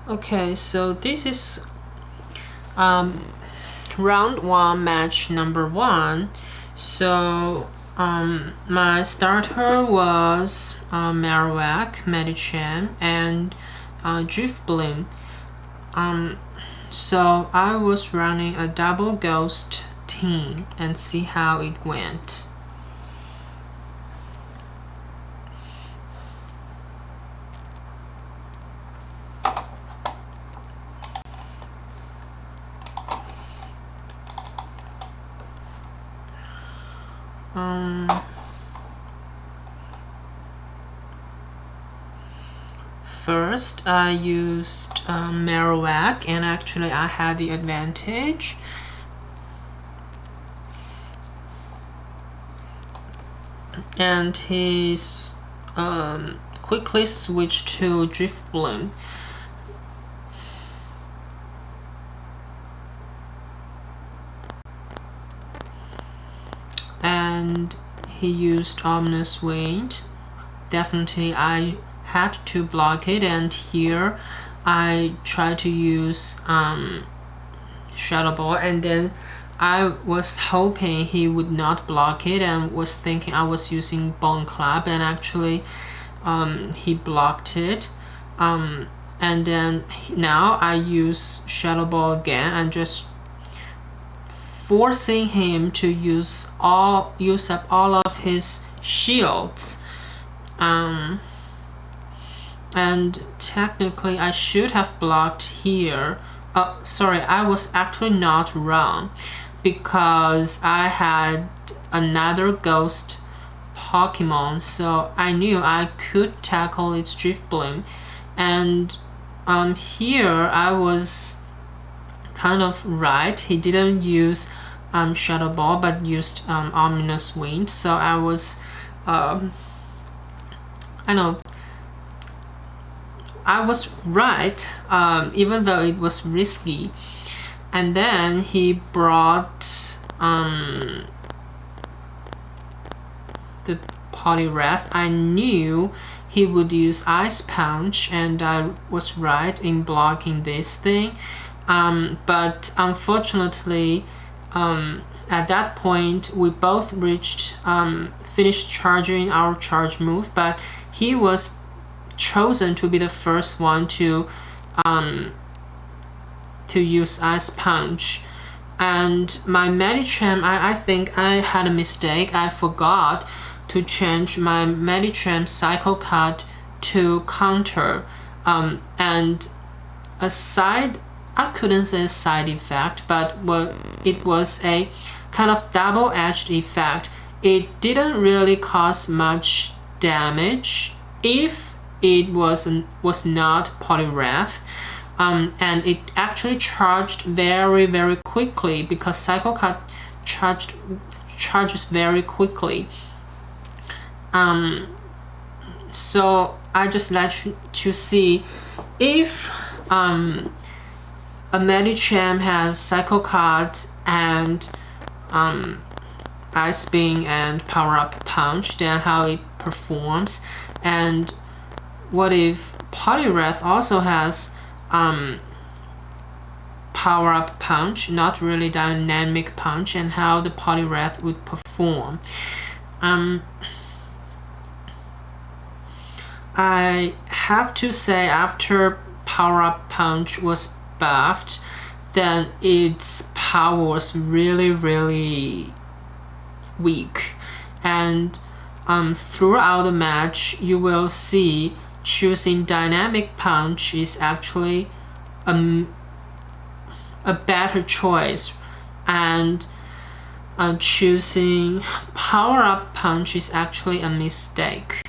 Okay, so this is round 1, match number 1. So my starter was Marowak, Medicham, and Drifblim. So I was running a double ghost team and see how it went. First, I used Marowak, and actually I had the advantage. And he's quickly switched to Drifblim. And he used Ominous Wind. Definitely I had to block it, and here I tried to use Shadow Ball, and then I was hoping he would not block it and was thinking I was using Bone Club, and actually he blocked it. And then now I use Shadow Ball again and just forcing him to use up all of his shields. And technically I should have blocked here. Sorry, I was actually not wrong, because I had another ghost Pokemon, so I knew I could tackle its Drifblim. And here I was kind of right. He didn't use Shadow Ball but used Ominous Wind, so I was I was right, even though it was risky. And then he brought the Poliwrath. I knew he would use Ice Punch, and I was right in blocking this thing. But unfortunately, at that point we both finished charging our charge move, but he was chosen to be the first one to use Ice Punch. And my Medicham, I think I had a mistake. I forgot to change my Medicham Psycho card to counter, and a side, I couldn't say side effect, but it was a kind of double-edged effect. It didn't really cause much damage if it was not Poliwrath, and it actually charged very, very quickly, because Psycho Cut charges very quickly. So I just let you see if a Medicham has Psycho Cut and Ice Beam and Power Up Punch, then how it performs. And what if Poliwrath also has Power Up Punch, not really Dynamic Punch, and how the Poliwrath would perform. I have to say, after Power Up Punch was buffed, then its power was really, really weak. And throughout the match, you will see choosing Dynamic Punch is actually a better choice, and choosing Power Up Punch is actually a mistake.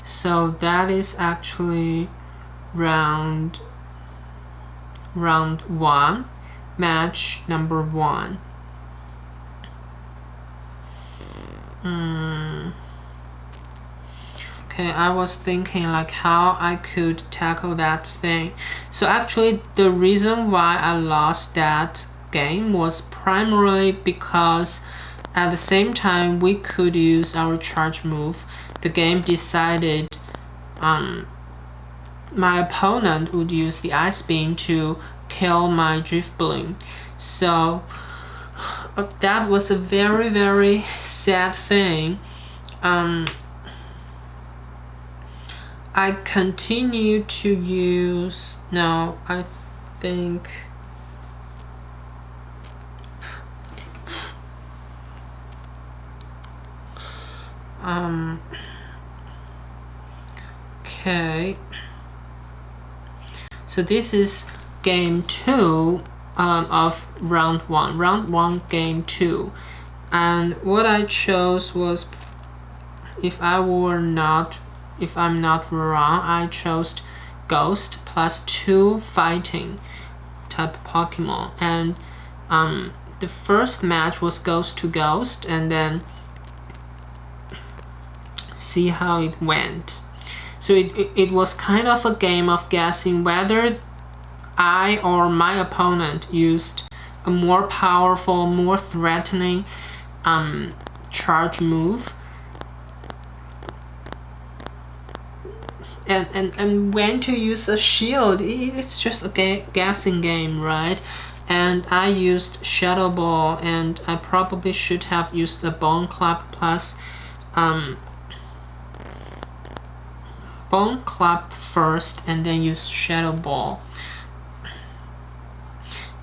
So that is actually round 1, match number 1. Okay, I was thinking like how I could tackle that thing. So actually the reason why I lost that game was primarily because at the same time we could use our charge move, the game decided my opponent would use the ice beam to kill my drift bloom. So that was a very, very sad thing. I continue to use, no, I think, okay, so this is game 2 of round 1, game 2, and what I chose was, if I'm not wrong, I chose Ghost plus 2 fighting type Pokemon, and the first match was Ghost to Ghost, and then see how it went. So it was kind of a game of guessing whether I or my opponent used a more powerful, more threatening charge move, and when to use a shield. It's just a guessing game, right? And I used Shadow Ball, and I probably should have used a Bone Club plus Bone Club first and then use Shadow Ball.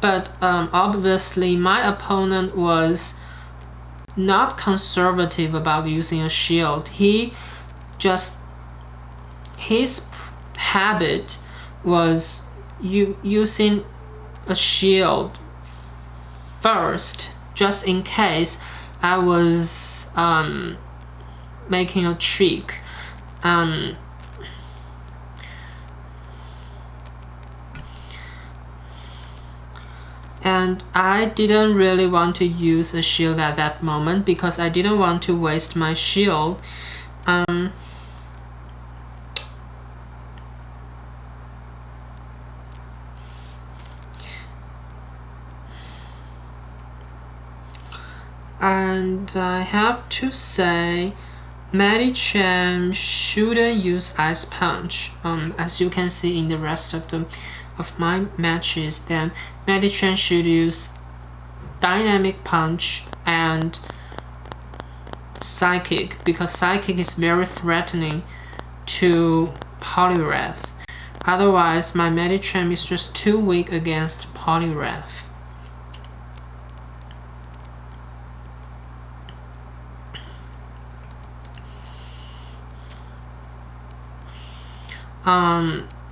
But obviously my opponent was not conservative about using a shield. His habit was using a shield first, just in case I was making a trick. And I didn't really want to use a shield at that moment because I didn't want to waste my shield. And I have to say, Match8 shouldn't use Ice Punch. As you can see in the rest of my matches, then Match8 should use Dynamic Punch and Psychic, because Psychic is very threatening to Poliwrath. Otherwise, my Match8 is just too weak against Poliwrath.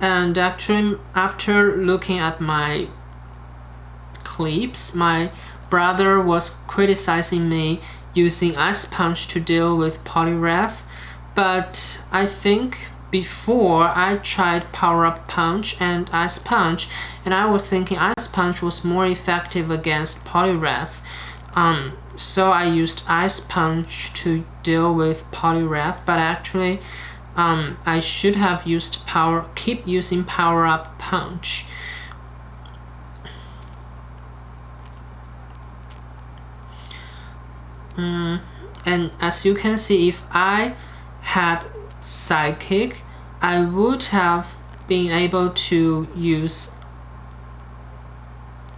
And actually, after looking at my clips, my brother was criticizing me using Ice Punch to deal with Poliwrath, but I think before I tried Power Up Punch and Ice Punch, and I was thinking Ice Punch was more effective against Poliwrath. So I used Ice Punch to deal with Poliwrath, but actually I should have used keep using Power Up Punch. And as you can see, if I had Psychic, I would have been able to use...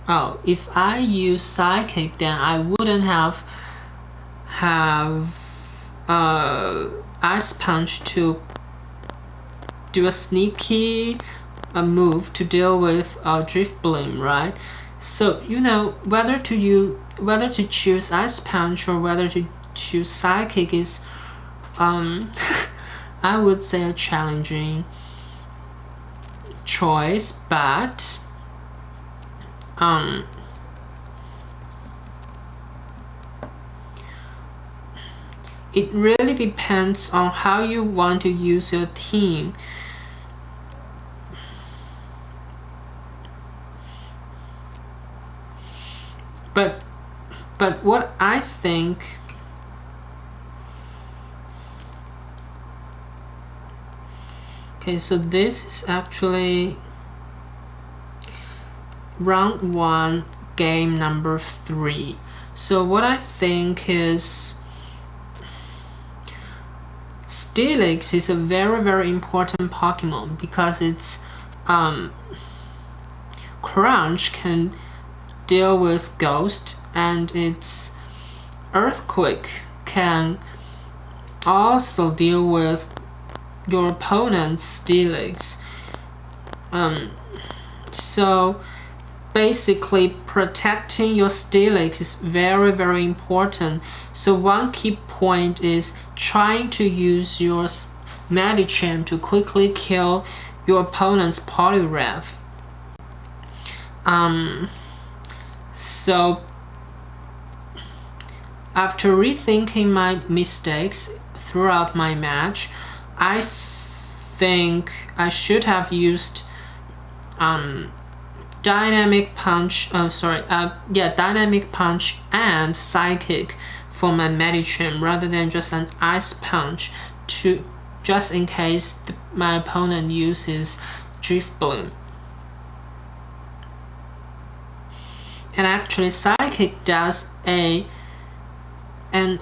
Oh, if I use Psychic, then I wouldn't have Ice Punch to do a sneaky move to deal with Drift Bloom, right? So you know, whether to choose Ice Punch or whether to choose Psychic is I would say a challenging choice, but it really depends on how you want to use your team. But what I think, okay, so this is actually round 1, game number 3. So what I think is, Steelix is a very important Pokemon because its Crunch can deal with Ghost, and its Earthquake can also deal with your opponent's Steelix. So basically protecting your Steelix is very important. So one key point is trying to use your Medicham to quickly kill your opponent's Poliwrath. So after rethinking my mistakes throughout my match, I think I should have used Dynamic Punch and Psychic for my Medicham rather than just an Ice Punch, just in case my opponent uses Drifblim. And actually Psychic does an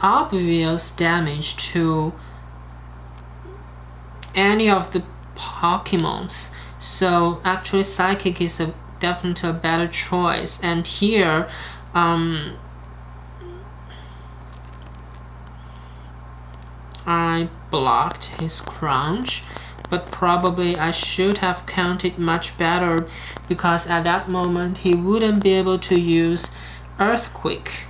obvious damage to any of the Pokemons. So actually Psychic is definitely a better choice. And here I blocked his Crunch, but probably I should have counted much better, because at that moment he wouldn't be able to use Earthquake.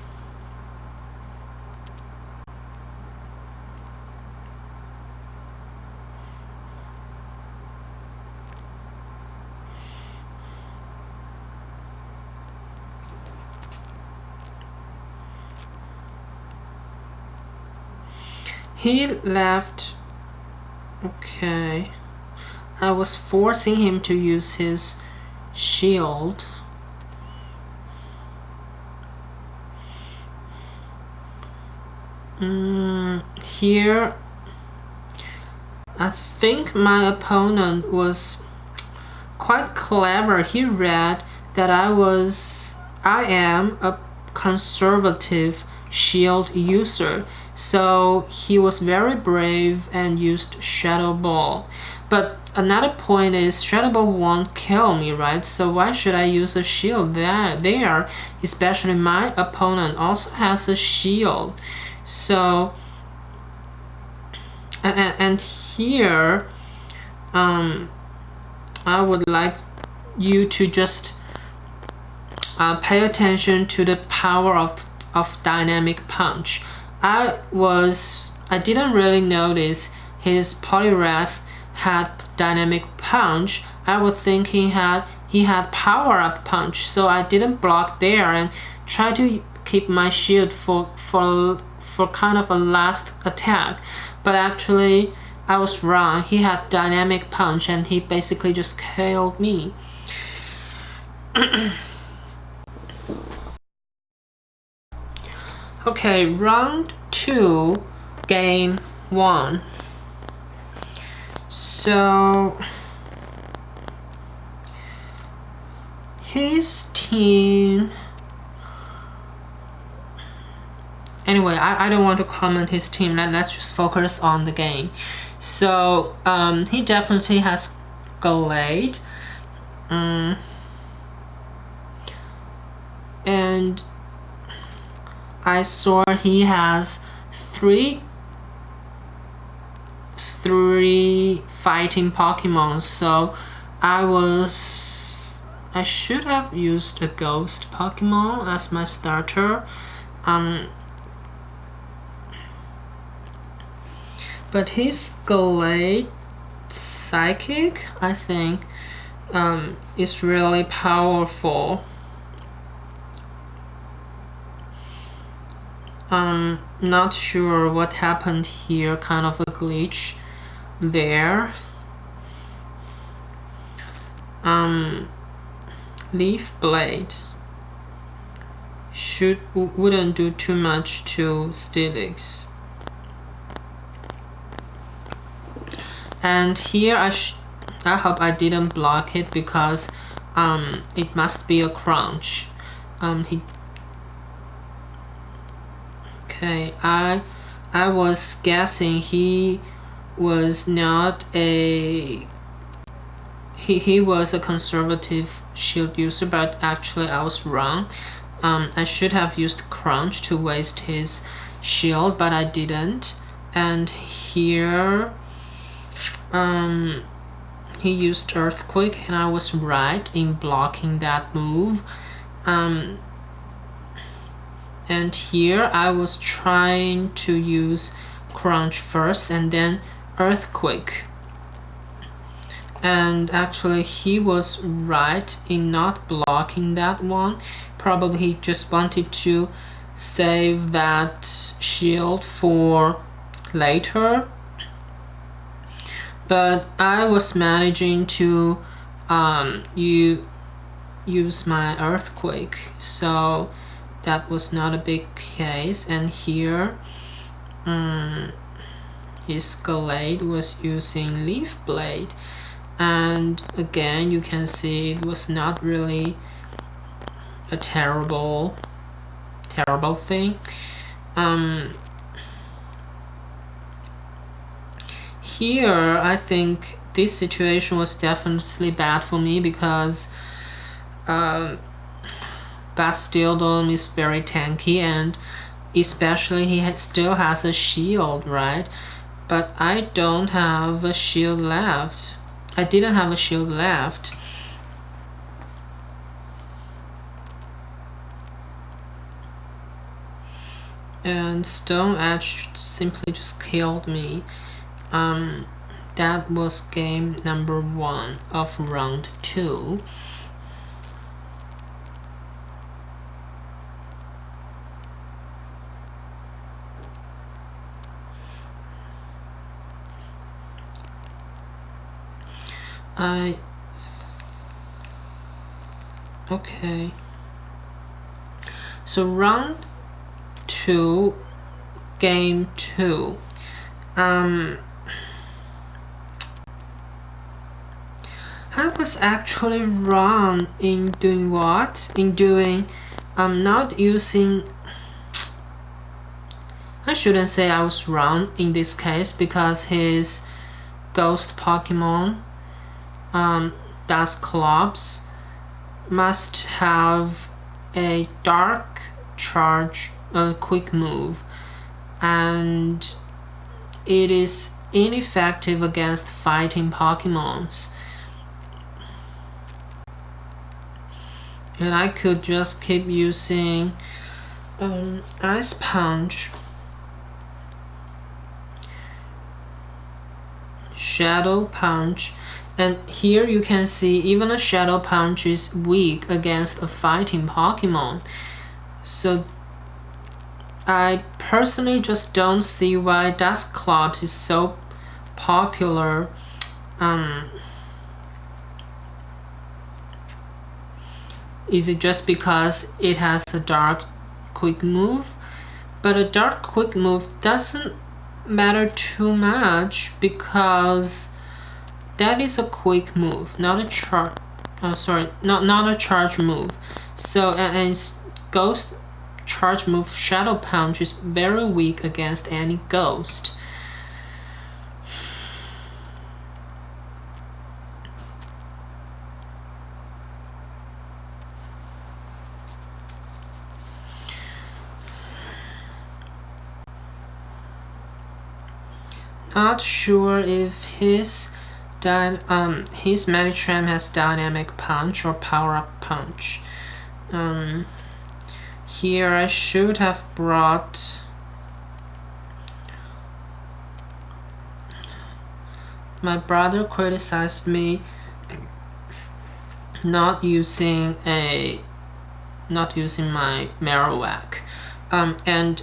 He left. Okay. I was forcing him to use his shield. Here, I think my opponent was quite clever. He read that I am a conservative shield user. So he was very brave and used Shadow Ball. But another point is Shadow Ball won't kill me, right? So why should I use a shield there? Especially my opponent also has a shield. So and here I would like you to just pay attention to the power of Dynamic Punch. I didn't really notice his Poliwrath had Dynamic Punch. I was thinking he had Power Up Punch, so I didn't block there and try to keep my shield for kind of a last attack. But actually I was wrong. He had Dynamic Punch and he basically just killed me. Okay, round 2, game 1. So his team. Anyway, I don't want to comment his team. Let's just focus on the game. So he definitely has Glade. And I saw he has three fighting Pokemon, so I should have used a Ghost Pokemon as my starter. But his Glade Psychic, I think, is really powerful. Not sure what happened here, kind of a glitch there. Leaf Blade wouldn't do too much to Steelix. And here I hope I didn't block it, because it must be a Crunch. Okay, I was guessing he was not a he was a conservative shield user, but actually I was wrong. I should have used Crunch to waste his shield, but I didn't. And here he used Earthquake, and I was right in blocking that move. And here I was trying to use Crunch first and then Earthquake. And actually he was right in not blocking that one. Probably he just wanted to save that shield for later. But I was managing to use my Earthquake, so that was not a big case. And here his Gallade was using Leaf Blade, and again you can see it was not really a terrible thing. Here I think this situation was definitely bad for me because Bastille Dome is very tanky, and especially he still has a shield, right? But I don't have a shield left. I didn't have a shield left. And Stone Edge simply just killed me. That was game number 1 of round 2. Okay. So round 2, game 2. I was actually wrong in doing what? In doing not using. I shouldn't say I was wrong in this case because his ghost Pokemon Dusclops must have a dark charge, a quick move, and it is ineffective against fighting Pokemons. And I could just keep using Ice Punch, Shadow Punch, and here you can see even a Shadow Punch is weak against a fighting Pokemon. So I personally just don't see why Dusclops is so popular. Is it just because it has a dark quick move? But a dark quick move doesn't matter too much because that is a quick move, not a charge. Not a charge move. So and Ghost charge move Shadow Punch is very weak against any ghost. Not sure if his Medicham has Dynamic Punch or Power Up Punch. Here I should have brought my brother criticized me not using my Marowak, and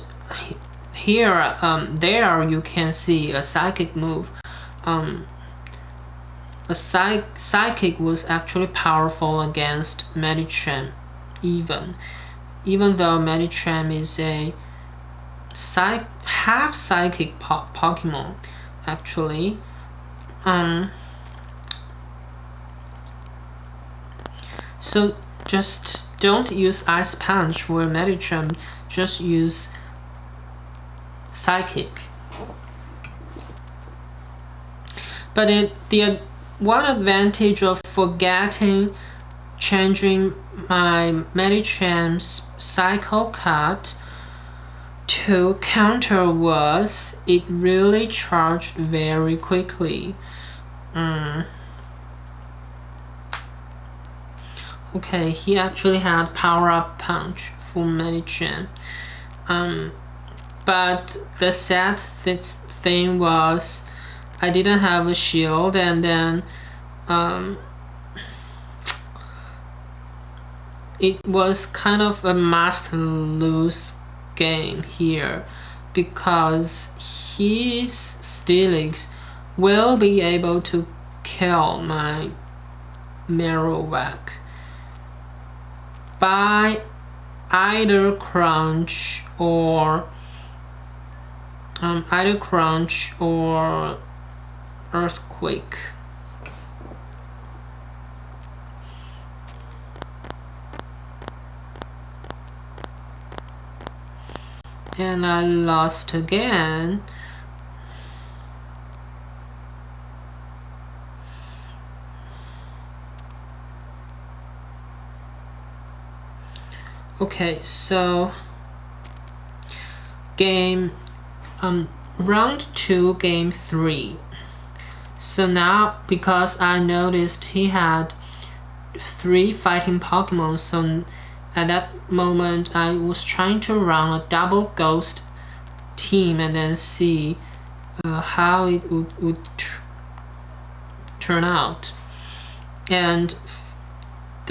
here there you can see a psychic move. A psychic was actually powerful against Medicham, even though Medicham is a half psychic Pokemon actually. So just don't use Ice Punch for Medicham, just use Psychic. But the one advantage of forgetting changing my Medichamp's cycle card to counter was it really charged very quickly. Okay, he actually had power up punch for Medichamp. But the sad thing was I didn't have a shield, and then it was kind of a must-lose game here, because his Steelix will be able to kill my Marowak by either crunch or earthquake. And I lost again. Okay, so round 2, game 3. So now, because I noticed he had 3 fighting Pokemon, so at that moment I was trying to run a double ghost team and then see how it would turn out. And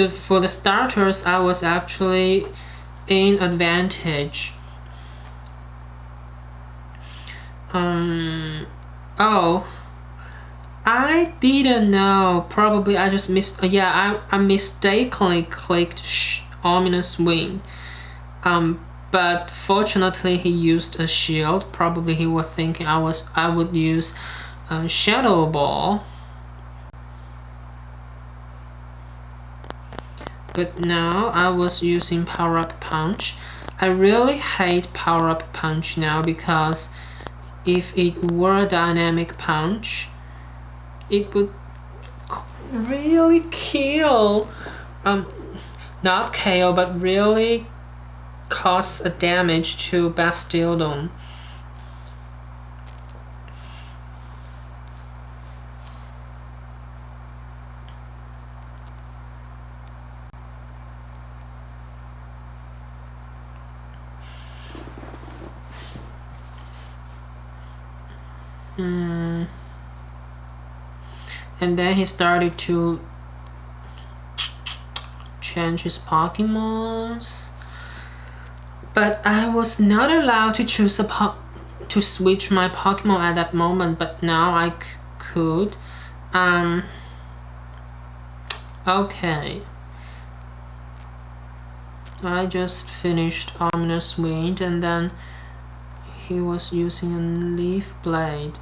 for the starters, I was actually in advantage. Oh, I didn't know. Probably I just missed. Yeah, I mistakenly clicked Ominous Wind. But fortunately he used a shield. Probably he was thinking I would use Shadow Ball. But now I was using Power Up Punch. I really hate Power Up Punch now, because if it were a dynamic punch, it would really kill, not KO, but really cause a damage to Bastiodon. And then he started to change his Pokemons, but I was not allowed to choose to switch my Pokemon at that moment. But now I could. Okay. I just finished Ominous Wind, and then he was using a Leaf Blade.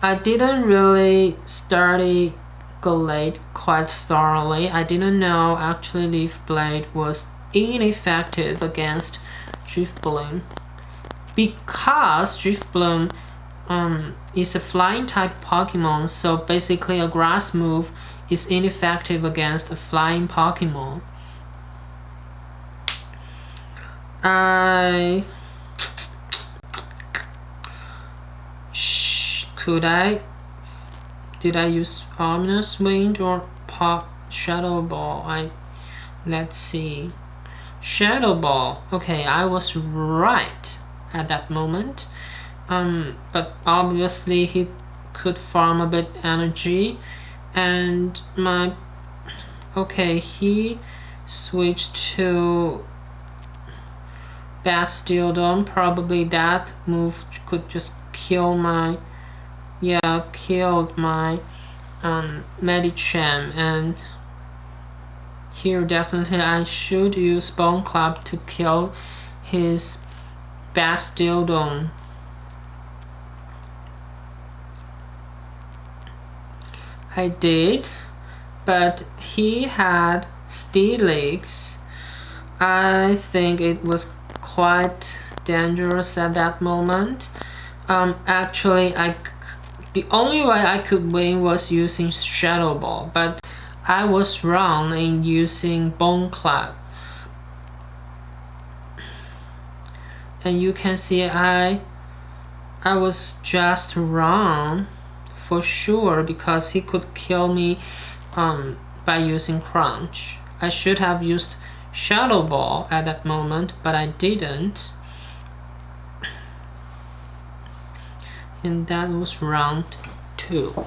I didn't really study Gallade quite thoroughly. I didn't know actually Leaf Blade was ineffective against Drifblim, because Drifblim is a flying type Pokemon, so basically a grass move is ineffective against a flying Pokemon. Did I use Ominous Wind or Shadow Ball? Let's see. Shadow Ball. Okay, I was right at that moment. But obviously he could farm a bit energy, and he switched to Bastiodon. Probably that move could just kill my Medicham, and here definitely I should use Bone Club to kill his Bastiodon. I did, but he had Steelix. I think it was quite dangerous at that moment. Actually, I The only way I could win was using Shadow Ball, but I was wrong in using Bone Clap. And you can see I was just wrong for sure, because he could kill me by using Crunch. I should have used Shadow Ball at that moment, but I didn't. And that was round 2.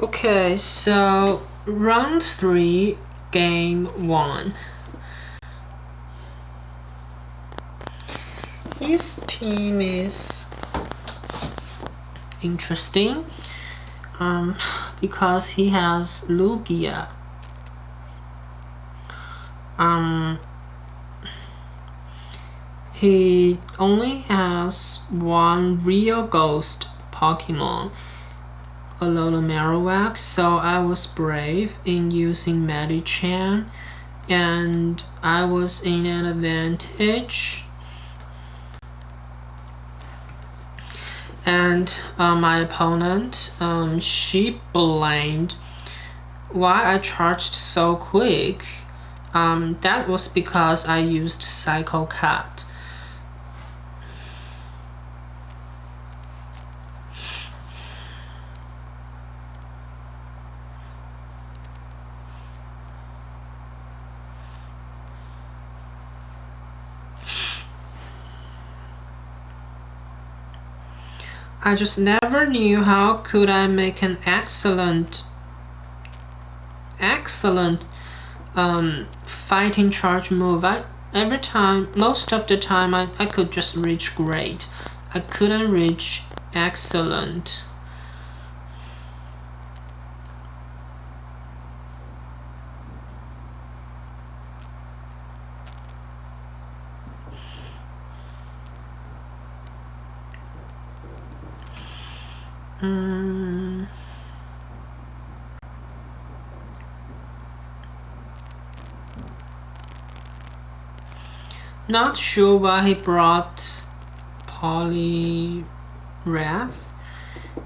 Okay, so round 3, game 1. His team is interesting because he has Lugia. He only has one real ghost Pokemon, Alola Marowak, so I was brave in using Match8, and I was in an advantage. And my opponent, she blamed why I charged so quick. That was because I used Psycho Cat. I just never knew how could I make an excellent fighting charge move. Most of the time I could just reach great. I couldn't reach excellent. Not sure why he brought Poliwrath.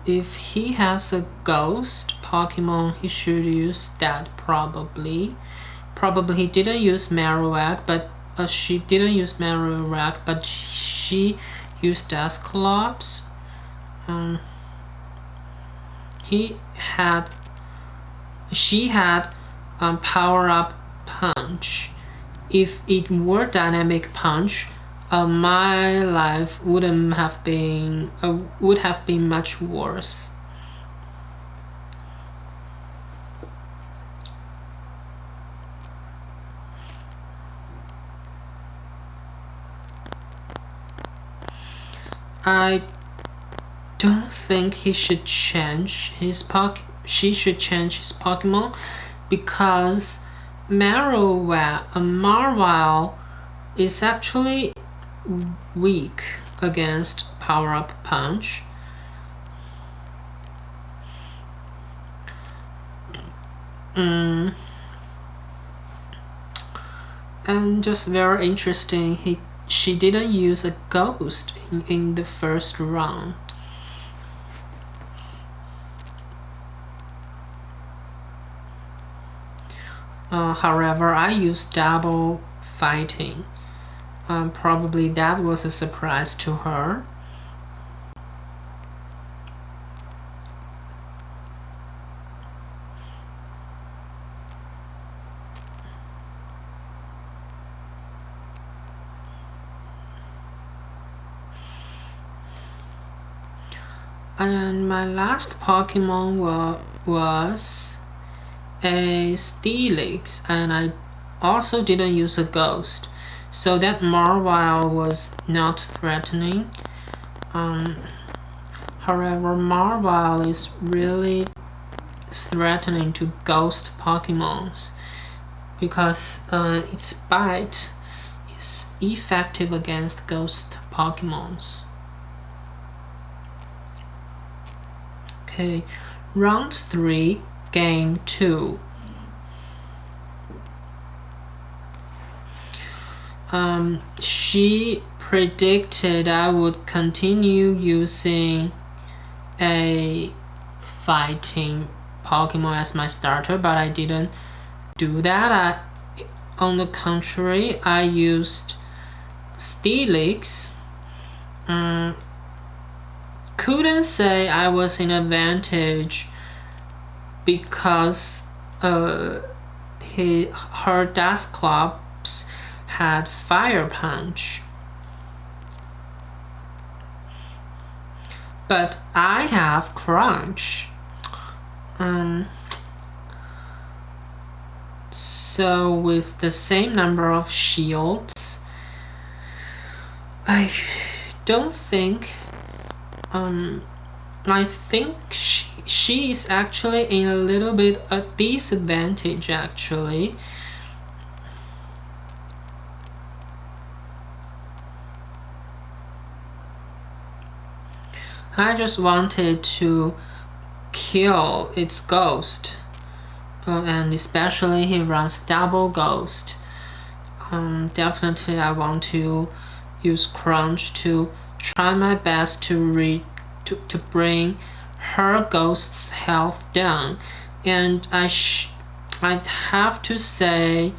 If he has a ghost Pokemon, he should use that probably. Probably he didn't use Marowak, but she didn't use Marowak, but she used Dusclops. She had Power Up Punch. If it were Dynamic Punch, my life would have been much worse. I don't think he should change his she should change his Pokemon, because Marvel is actually weak against Power Up Punch. And just very interesting, she didn't use a ghost in the first round. However, I used double fighting. Probably that was a surprise to her. And my last Pokemon was a Steelix, and I also didn't use a Ghost, so that Marwile was not threatening. However, Marwile is really threatening to Ghost Pokemons because its bite is effective against Ghost Pokemons. Okay, round 3, game 2. She predicted I would continue using a fighting Pokemon as my starter, but I didn't do that. On the contrary, I used Steelix. Couldn't say I was in advantage because her Dusclops had Fire Punch. But I have Crunch. So with the same number of shields, I don't think I think she is actually in a little bit a disadvantage actually. I just wanted to kill its ghost, and especially he runs double ghost. Definitely I want to use Crunch to try my best to bring her ghost's health down, and I'd have to say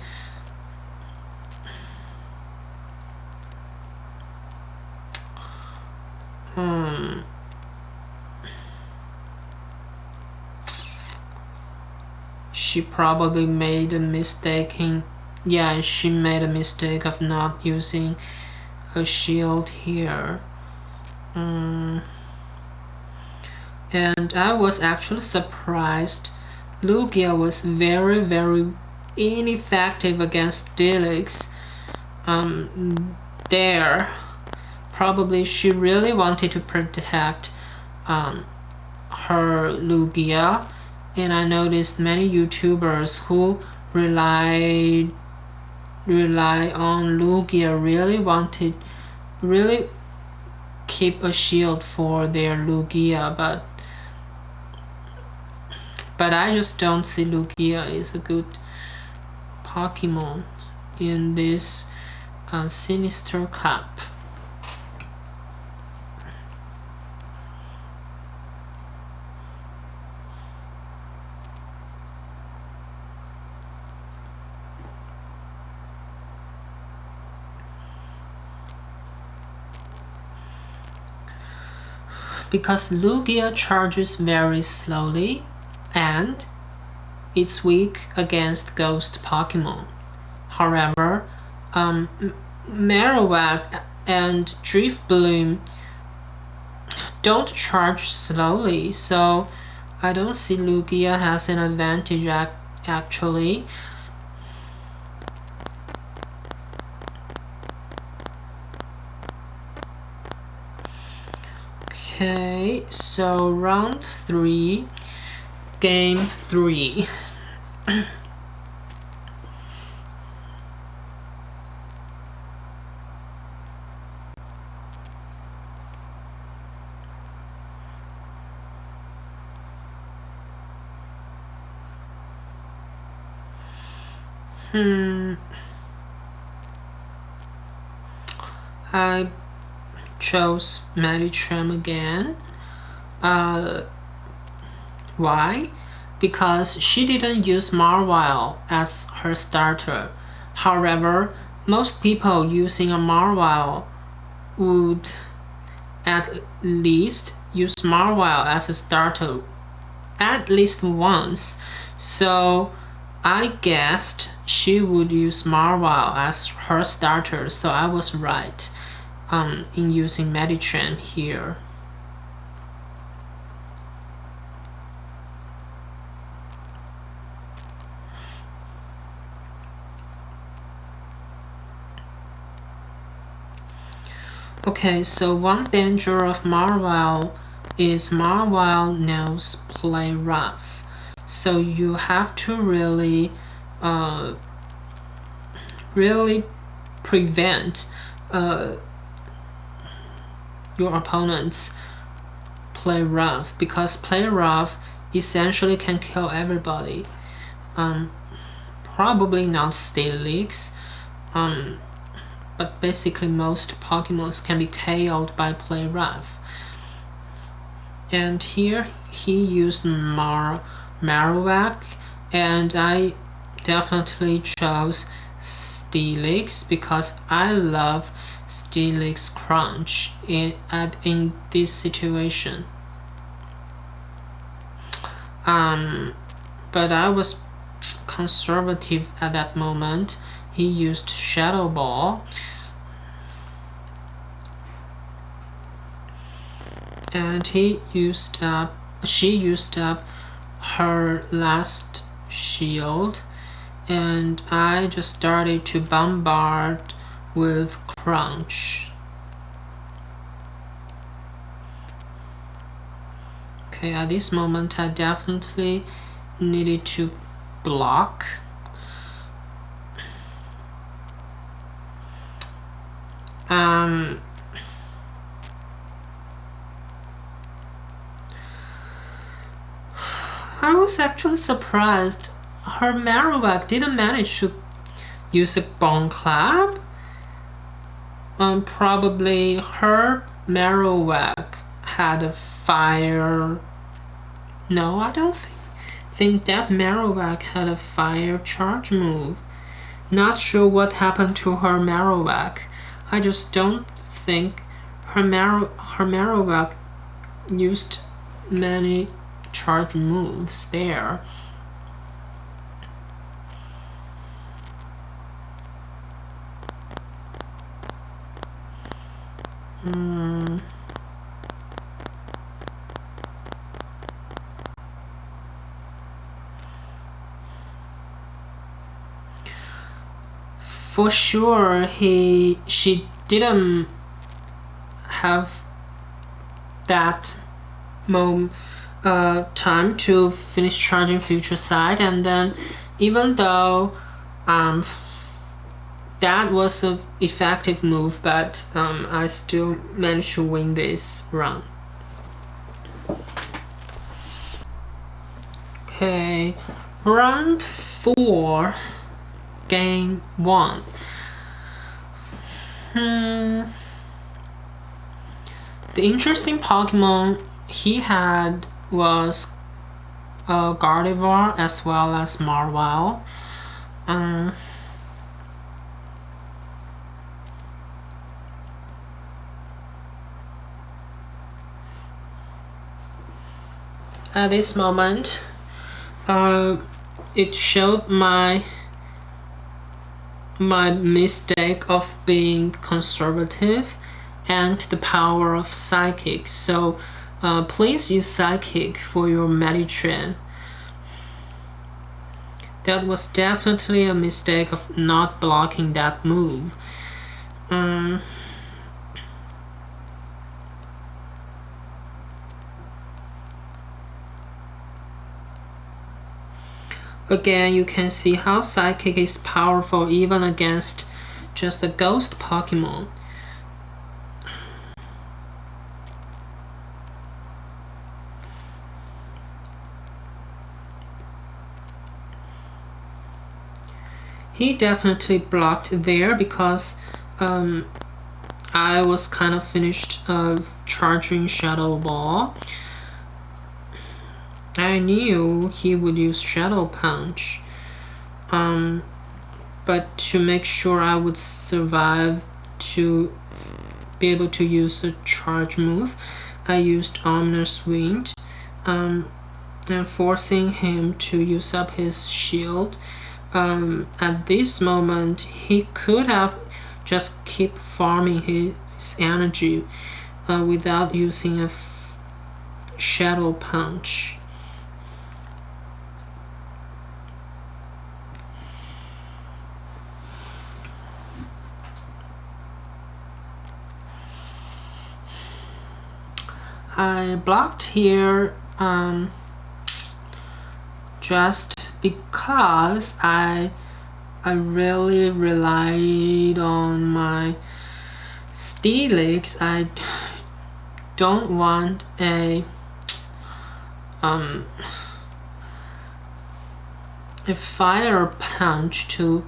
she probably made a mistake she made a mistake of not using a shield here. And I was actually surprised. Lugia was very, very ineffective against Steelix. There, probably she really wanted to protect her Lugia, and I noticed many YouTubers who rely on Lugia really keep a shield for their Lugia, but I just don't see Lugia is a good Pokemon in this Sinister Cup. Because Lugia charges very slowly and it's weak against ghost Pokemon. However, Marowak and Drifblim don't charge slowly, so I don't see Lugia has an advantage actually. Okay, so round 3, game 3. I chose Match8 again. Why? Because she didn't use Marwile as her starter. However, most people using a Marvel would at least use Marvel as a starter at least once. So I guessed she would use Marvel as her starter, so I was right in using Medicham here. Okay, so one danger of Marvel is Marvel knows play rough. So you have to really prevent your opponents play rough, because play rough essentially can kill everybody. Probably not Steelix, but basically most Pokemons can be KO'd by play rough. And here he used Marowak, and I definitely chose Steelix because I love Steelix Crunch in this situation. But I was conservative at that moment. He used Shadow Ball, and she used up her last shield, and I just started to bombard with Crunch. Okay, at this moment I definitely needed to block. I was actually surprised her Marowak didn't manage to use a Bone Clap. Probably her Marowak had a fire. No, I don't think that Marowak had a fire charge move. Not sure what happened to her Marowak. I just don't think her Marowak used many charge moves there. For sure, she didn't have that time to finish charging Future Sight, and then even though that was an effective move, but I still managed to win this run. Okay, round 4, game 1. The interesting Pokemon he had was Gardevoir as well as Marvel. At this moment, it showed my mistake of being conservative and the power of Psychic. So please use Psychic for your Medicham. That was definitely a mistake of not blocking that move. Again, you can see how Psychic is powerful even against just a ghost Pokemon. He definitely blocked there because I was kind of finished charging Shadow Ball. I knew he would use Shadow Punch. but to make sure I would survive to be able to use a charge move, I used Ominous Wind, and forcing him to use up his shield. At this moment, he could have just keep farming his energy without using a Shadow Punch. I blocked here just because I really relied on my Steelix. I don't want a Fire Punch to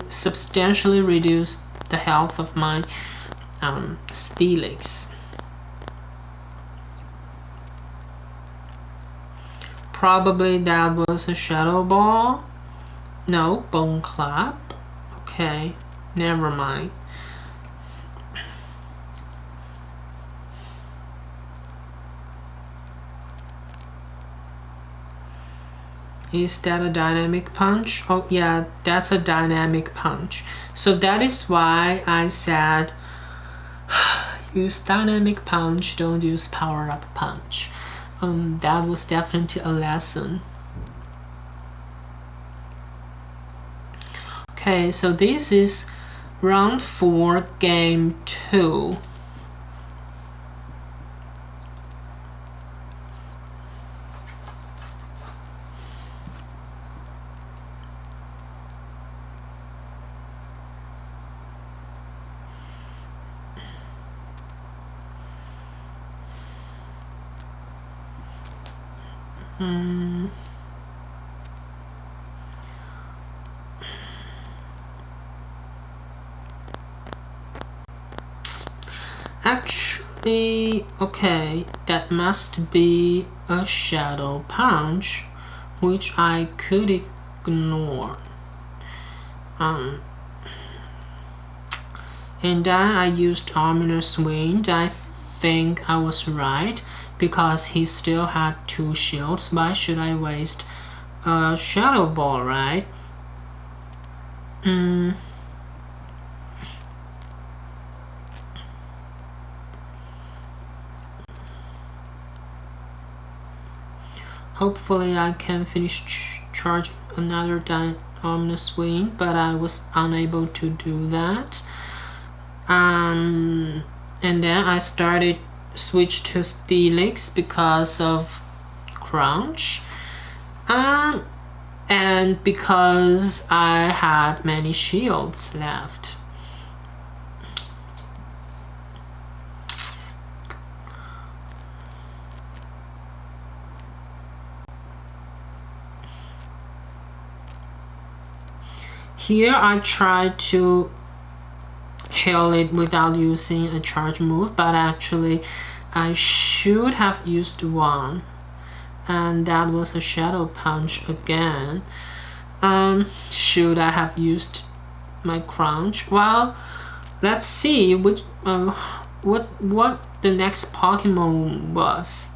substantially reduce the health of my Steelix. Probably that was a Shadow Ball. No, Bone Clap. Okay, never mind. Is that a dynamic punch? Oh yeah, that's a dynamic punch. So that is why I said use dynamic punch, don't use power up punch. That was definitely a lesson. Okay, so this is round 4, game 2. Actually, okay, that must be a Shadow Punch, which I could ignore. And then I used Ominous Wind. I think I was right, because he still had 2 shields. Why should I waste a Shadow Ball, right? Hopefully I can finish charging another Ominous Wind, but I was unable to do that. And then I switched to Steelix because of Crunch, and because I had many shields left. Here I tried to kill it without using a charge move, but actually I should have used one, and that was a Shadow Punch again. Should I have used my Crunch? Well, let's see which what the next Pokemon was.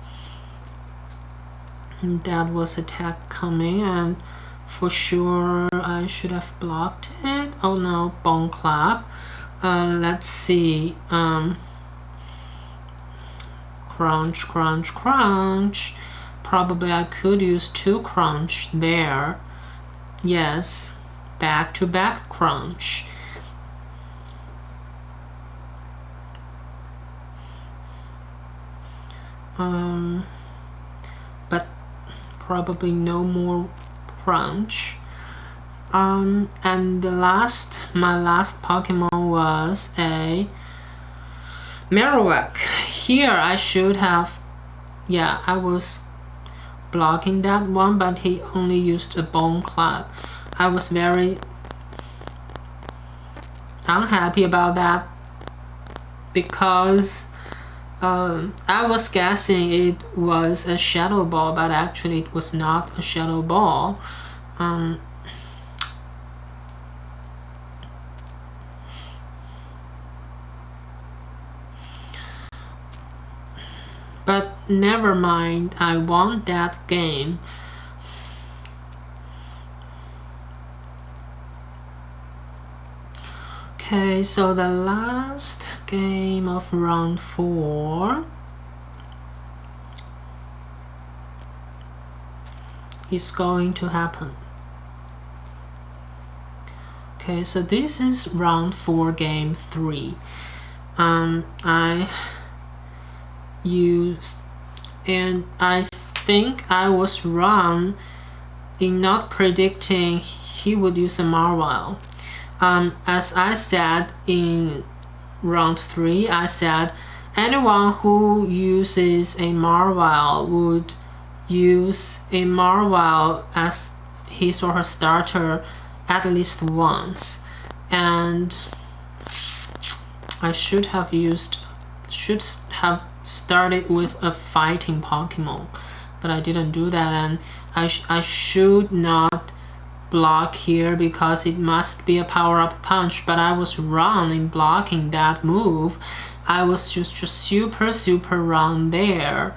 That was attack coming, and for sure I should have blocked it. Oh no, Bone Clap. Let's see. Crunch, crunch, crunch. Probably I could use 2 crunch there. Yes, back to back crunch. But probably no more crunch. And my last Pokemon was a Marowak. Here I should have, yeah, I was blocking that one, but he only used a Bone Clap. I was very unhappy about that, because I was guessing it was a shadow ball, but actually it was not a shadow ball. But never mind, I won that game. Okay, so the last game of round 4 is going to happen. Okay, so this is round 4, game 3. I used, and I think I was wrong in not predicting he would use a Marwile. As I said in round 3, I said anyone who uses a Marwile would use a Marwile as his or her starter at least once, and I should have started with a fighting Pokemon, but I didn't do that, and I should not block here because it must be a power-up punch, but I was wrong in blocking that move. I was just super wrong there.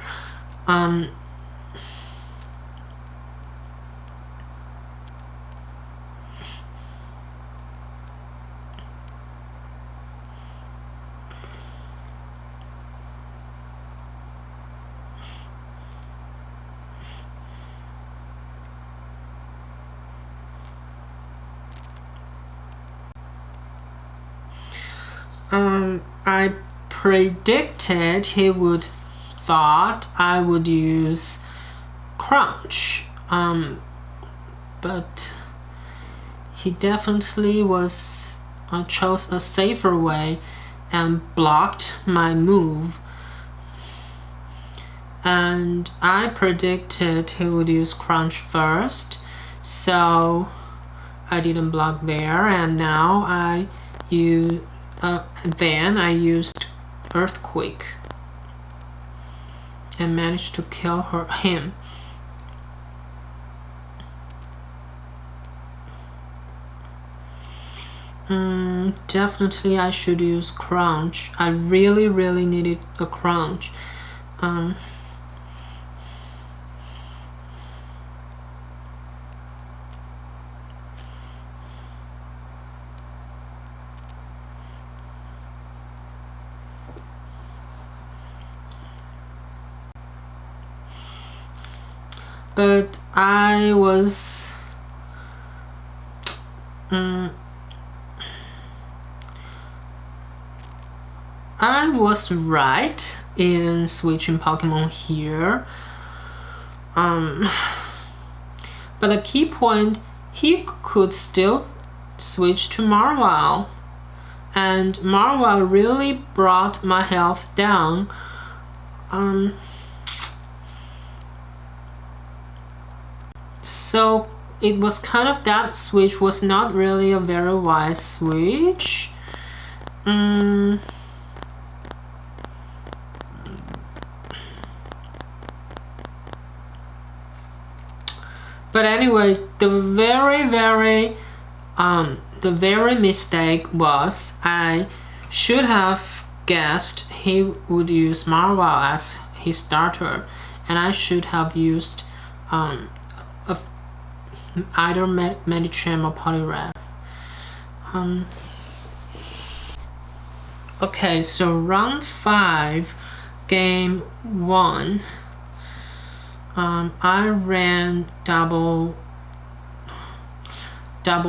I predicted he would thought I would use Crunch, but he definitely chose a safer way and blocked my move. And I predicted he would use Crunch first, so I didn't block there, and now then I used Earthquake and managed to kill him. Definitely I should use Crunch. I really needed a Crunch. But I was right in switching Pokemon here. But the key point, he could still switch to Marwile, and Marwile really brought my health down. So it was kind of, that switch was not really a very wise switch. But anyway, the very mistake was I should have guessed he would use Marwile as his starter, and I should have used either Medicham or Poliwrath. Okay, so round 5, game 1. I ran double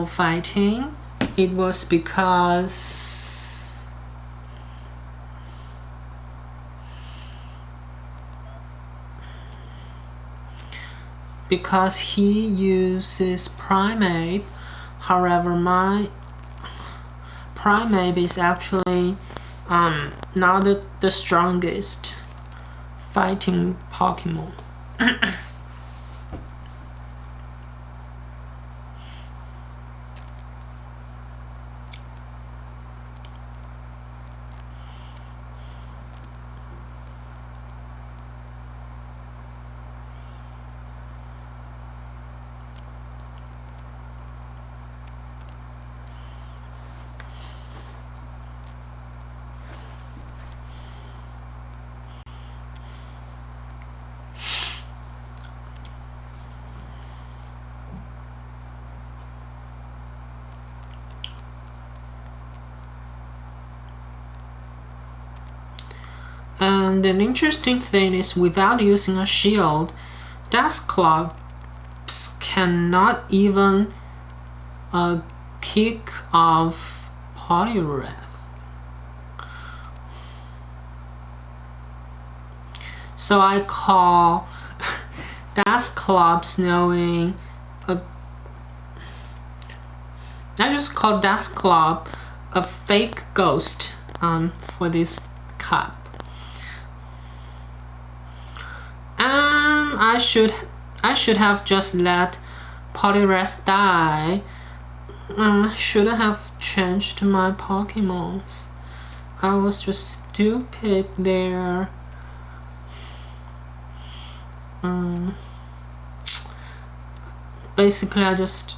fighting. It was because he uses Primeape. However, my Primeape is actually not the strongest fighting Pokemon. And an interesting thing is, without using a shield, Death Clubs cannot even kick off Poliwrath. So I call Death Clubs knowing I just call Death Club a fake ghost for this card. I should have just let Poliwrath die. Shouldn't have changed my Pokemons. I was just stupid there. Basically, I just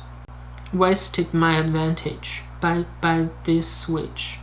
wasted my advantage by this switch.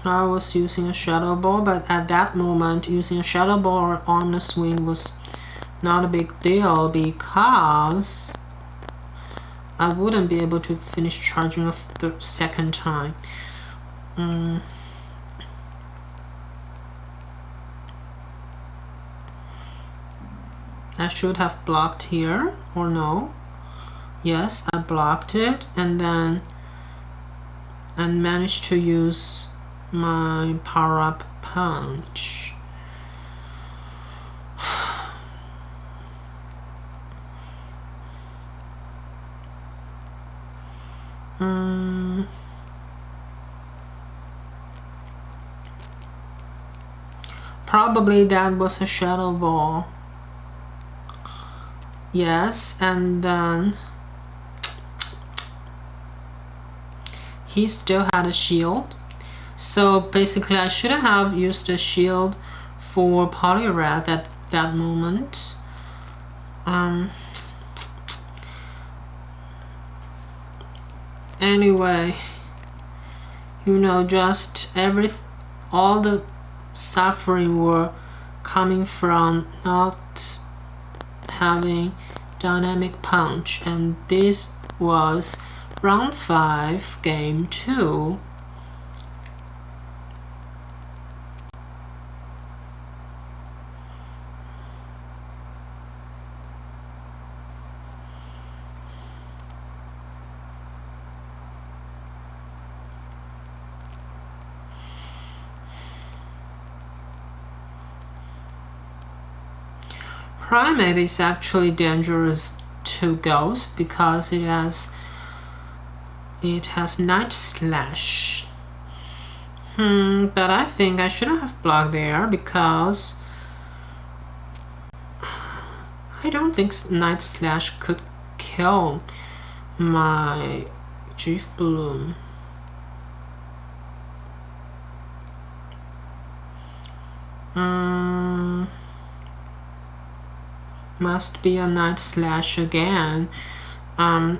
I was using a Shadow Ball, but at that moment using a Shadow Ball or Omni Swing was not a big deal because I wouldn't be able to finish charging a second time. I should have blocked here, or no? Yes, I blocked it and managed to use my power-up punch. Probably that was a Shadow Ball. Yes, and then he still had a shield. So basically I shouldn't have used a shield for Poliwrath at that moment. Anyway, you know, just all the suffering were coming from not having dynamic punch, and this was round 5, game 2. Primate is actually dangerous to Ghost because it has Night Slash. But I think I shouldn't have blocked there because I don't think Night Slash could kill my Chief Bloom. Must be a Night Slash again. And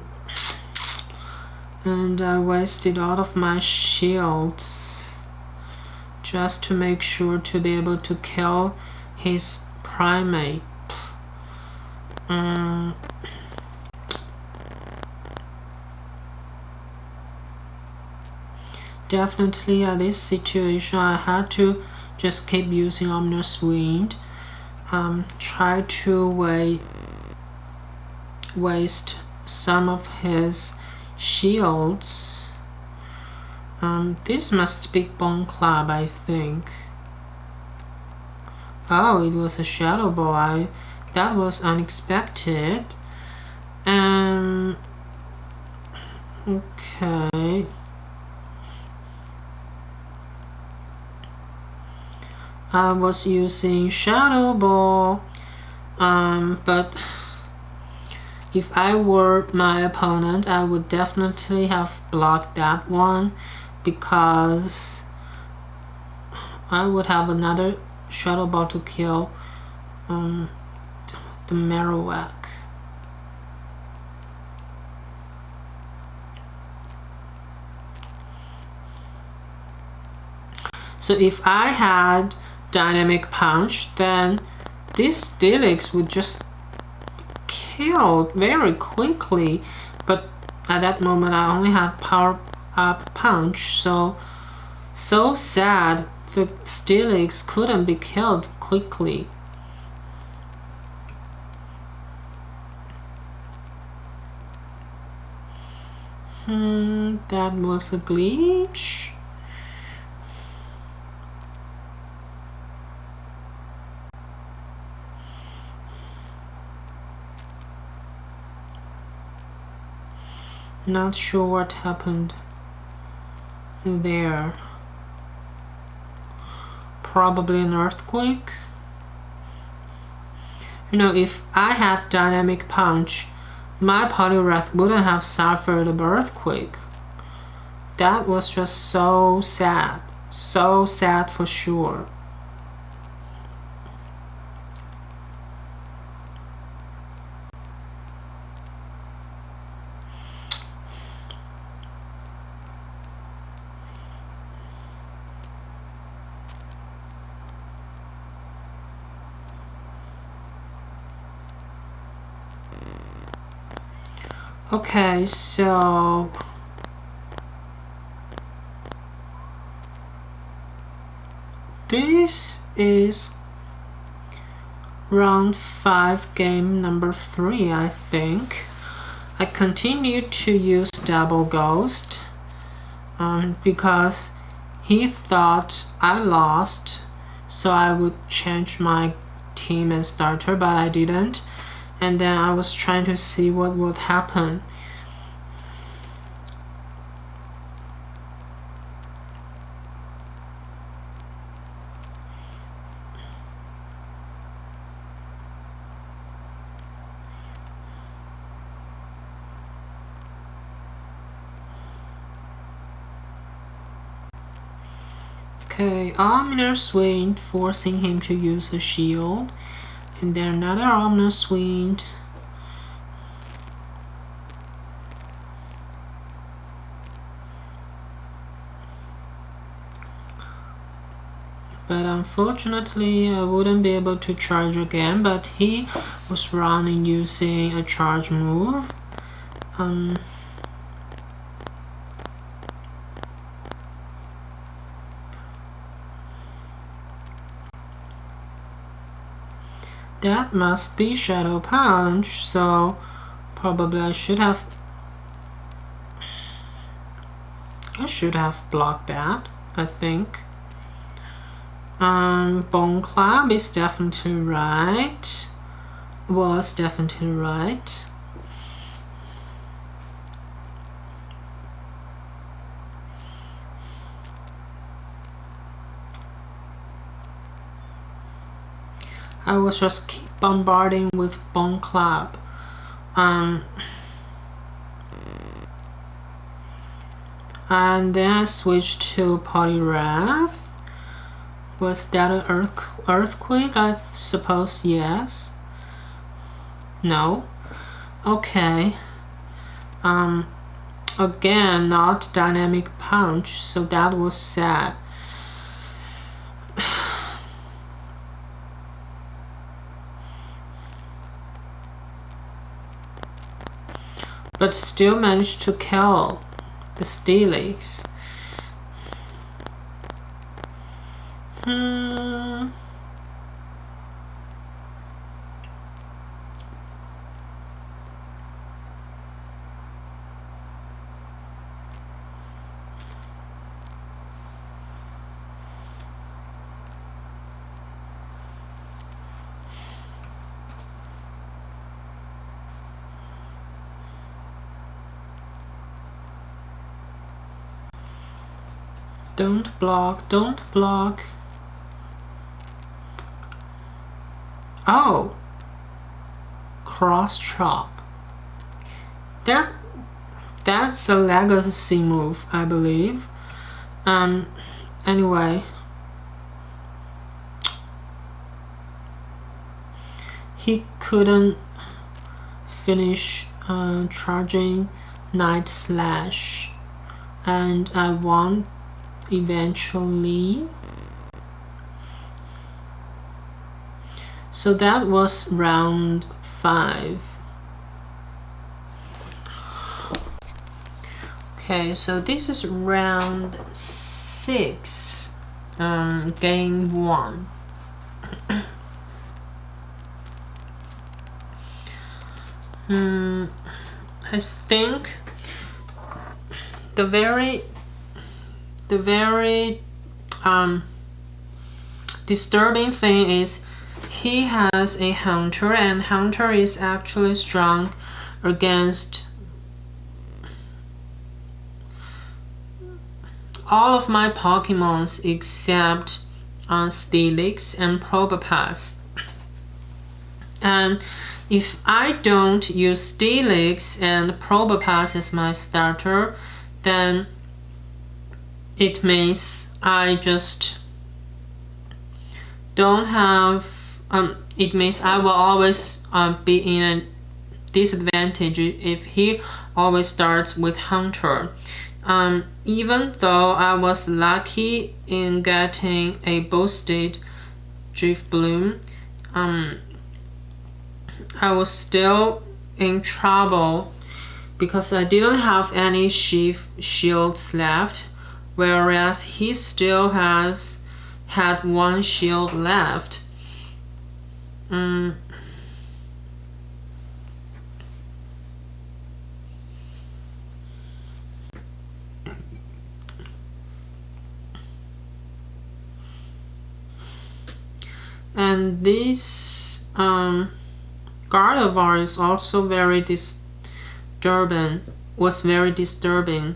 I wasted all of my shields just to make sure to be able to kill his Primate. Definitely at this situation I had to just keep using Omnus Wind. Try to waste some of his shields. This must be Bone Club, I think. Oh, it was a Shadow Ball. That was unexpected. Okay. I was using Shadow Ball, but If I were my opponent, I would definitely have blocked that one because I would have another shuttle ball to kill the Marowak. So if I had Dynamic Punch, then this Steelix would just kill very quickly. But at that moment, I only had Power Up Punch, so sad the Steelix couldn't be killed quickly. That was a glitch. Not sure what happened there. Probably an earthquake. You know, if I had Dynamic Punch, my Poliwrath wouldn't have suffered an earthquake. That was just so sad. So sad for sure. Okay, so this is round 5, game number 3, I think. I continued to use Double Ghost because he thought I lost, so I would change my team and starter, but I didn't. And then I was trying to see what would happen. Okay, Ominous Wind, forcing him to use a shield. And then another Ominous Wind. But unfortunately, I wouldn't be able to charge again, but he was running using a charge move. That must be Shadow Punch, so probably I should have blocked that, I think. Bone Club is definitely right. Was definitely right. I was just keep bombarding with Bone Club. And then I switched to Poliwrath. Was that an earthquake? I suppose yes. No. Okay. Again, not Dynamic Punch, so that was sad. But still managed to kill the Steelix. Don't block, don't block. Oh! Cross chop. that's a legacy move, I believe. Anyway, he couldn't finish charging Night Slash, and I won eventually. So that was round 5. Okay, so this is round 6, game 1. I think the very disturbing thing is he has a hunter, and hunter is actually strong against all of my Pokemons except Steelix and Probopass. And if I don't use Steelix and Probopass as my starter, then it means I just don't have it means I will always be in a disadvantage if he always starts with hunter. Even though I was lucky in getting a boosted Drifloon, I was still in trouble because I didn't have any shields left, whereas he still had 1 shield left. And this Gardevoir is also very disturbing. Was very disturbing.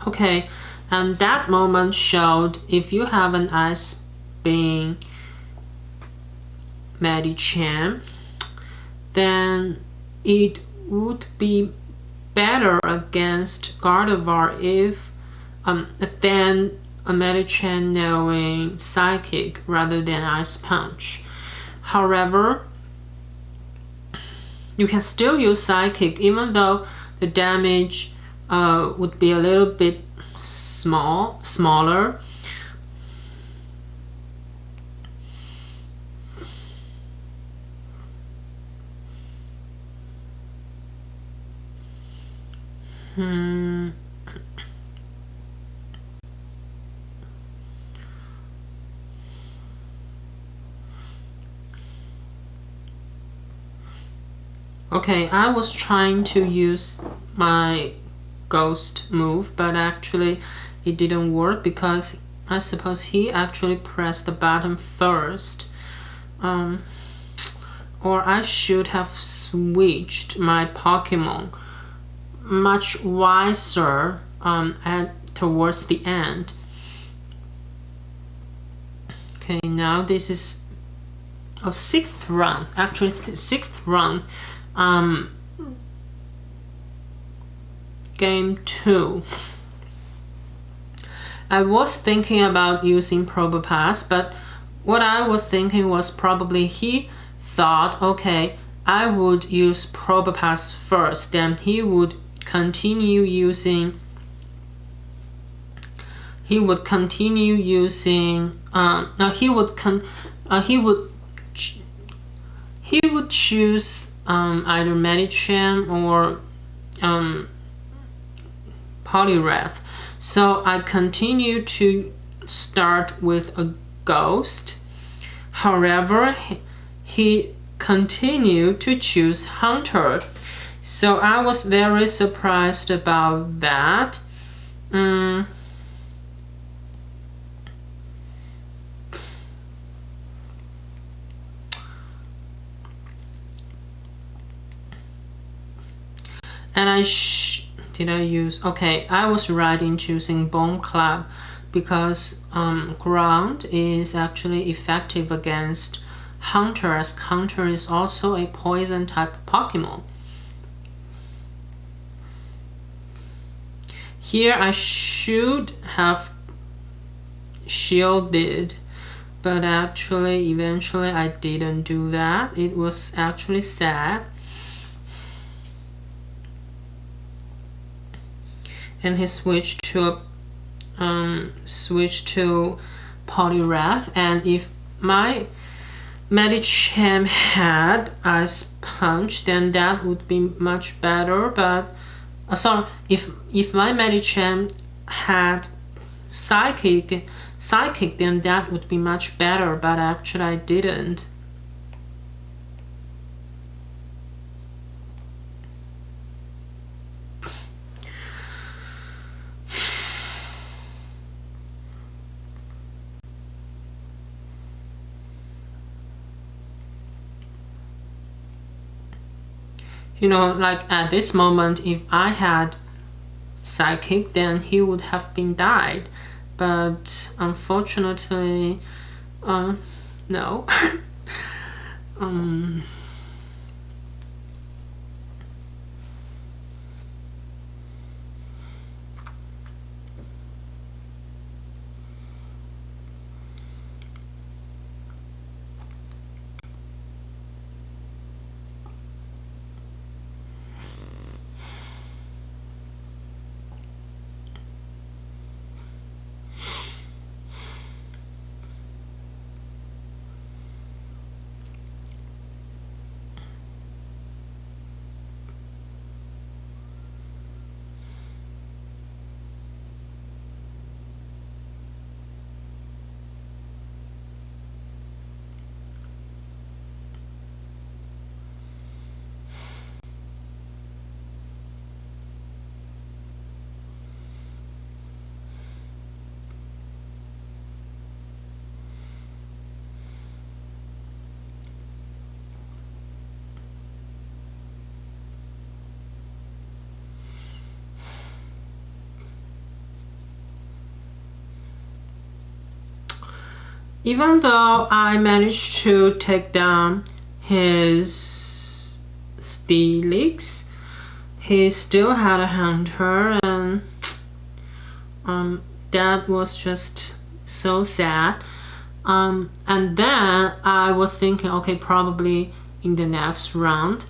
Okay, and that moment showed if you have an Ice Beam Medicham, then it would be better against Gardevoir if than a Medicham knowing Psychic rather than Ice Punch. However, you can still use Psychic even though the damage would be a little bit smaller. Okay, I was trying to use my ghost move, but actually it didn't work because I suppose he actually pressed the button first. Or I should have switched my Pokemon much wiser towards the end. Okay, now this is 6th round, actually 6th round. Game 2. I was thinking about using Probopass, but what I was thinking was probably he thought, okay, I would use Probopass first, then he would continue using he would choose either Medicham or Poliwrath. So I continue to start with a ghost. However, he continued to choose hunter. So I was very surprised about that. And I was right in choosing Bone Club because ground is actually effective against Hunter, as Hunter is also a poison type Pokemon. Here I should have shielded, but actually eventually I didn't do that. It was actually sad. And he switched to Poliwrath, and if my Medicham had Ice Punch, then that would be much better. But sorry, if my Medicham had Psychic, then that would be much better. But actually, I didn't. You know, like at this moment, if I had Psychic, then he would have been died. But unfortunately, no. Even though I managed to take down his Steelix, he still had a Hunter, and that was just so sad. And then I was thinking, okay, probably in the next round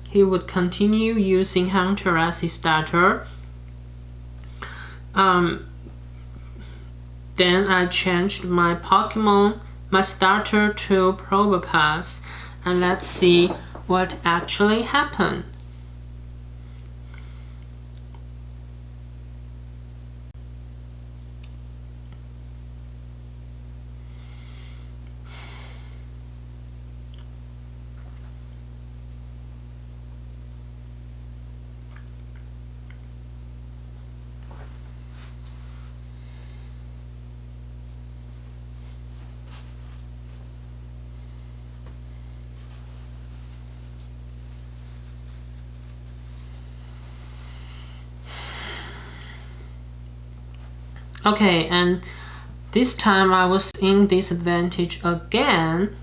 he would continue using Hunter as his starter. Then I changed my Pokemon, my starter, to Probopass, and let's see what actually happened. Okay, and this time I was in disadvantage again.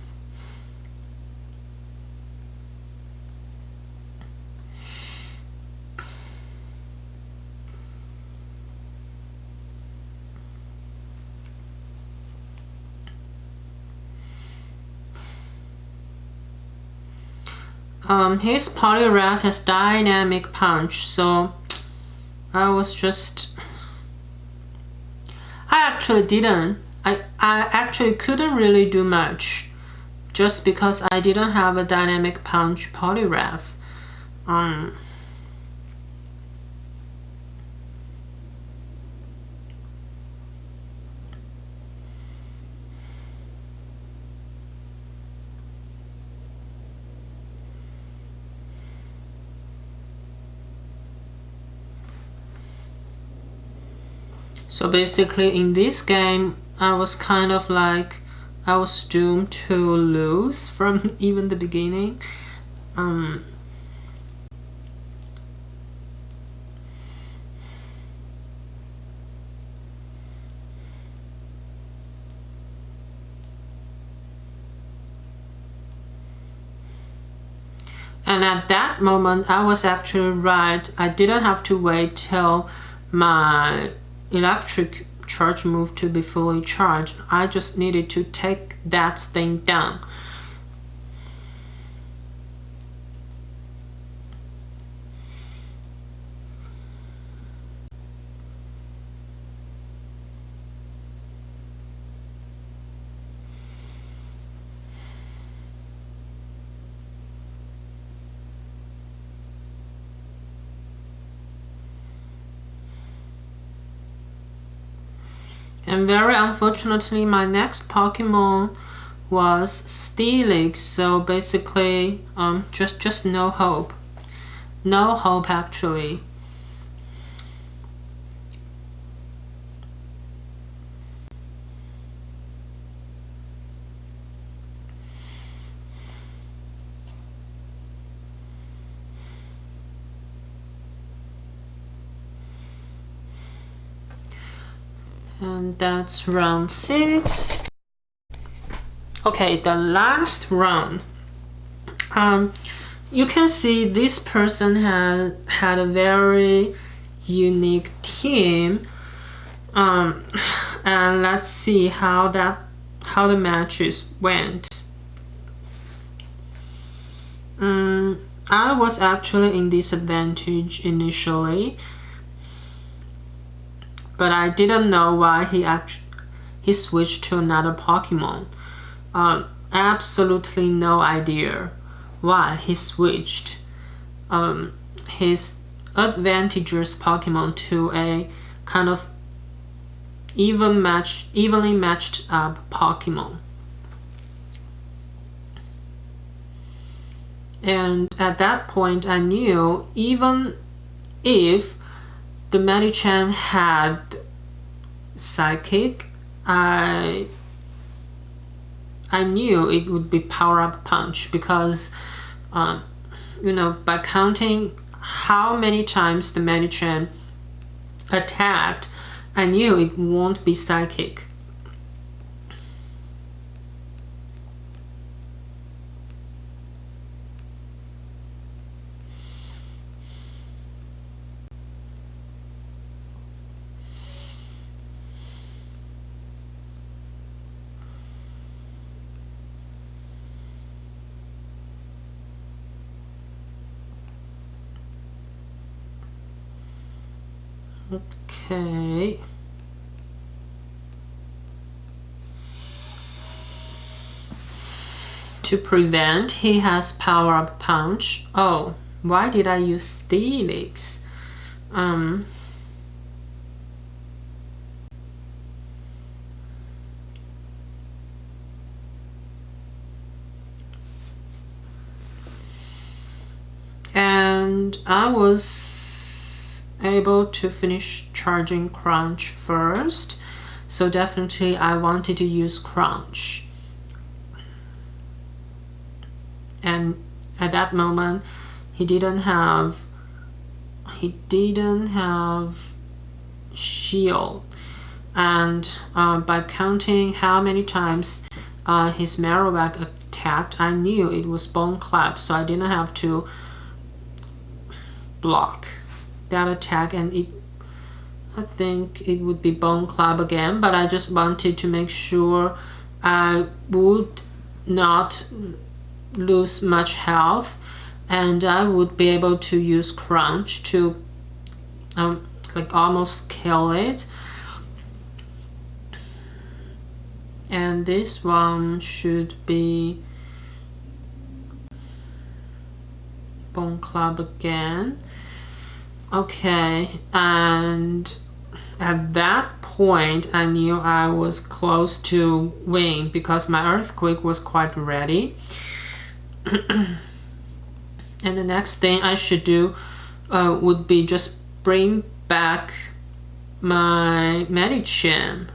His Poliwrath has Dynamic Punch, so I was just... I actually didn't. I actually couldn't really do much, just because I didn't have a Dynamic Punch Poliwrath. So basically in this game, I was kind of like, I was doomed to lose from even the beginning. And at that moment, I was actually right. I didn't have to wait till my electric charge moved to be fully charged. I just needed to take that thing down. And very unfortunately, my next Pokemon was Steelix, so basically, just no hope. No hope actually. And that's round 6. Okay, the last round. You can see this person had a very unique team. And let's see how the matches went. I was actually in disadvantage initially, but I didn't know why he switched to another Pokemon. Absolutely no idea why he switched his advantageous Pokemon to a kind of evenly matched up Pokemon. And at that point, I knew even if the Match8 had Psychic, I knew it would be Power Up Punch because, by counting how many times the Match8 attacked, I knew it won't be Psychic. Okay. To prevent, he has Power Up Punch. Oh, why did I use Steelix? And I was able to finish charging Crunch first, so definitely I wanted to use Crunch. And at that moment, he didn't have shield, and by counting how many times his Marowak attacked, I knew it was Bone Clap, so I didn't have to block that attack, and I think it would be Bone Club again, but I just wanted to make sure I would not lose much health and I would be able to use Crunch to almost kill it. And this one should be Bone Club again. Okay, and at that point I knew I was close to win because my Earthquake was quite ready. And the next thing I should do would be just bring back my Match8.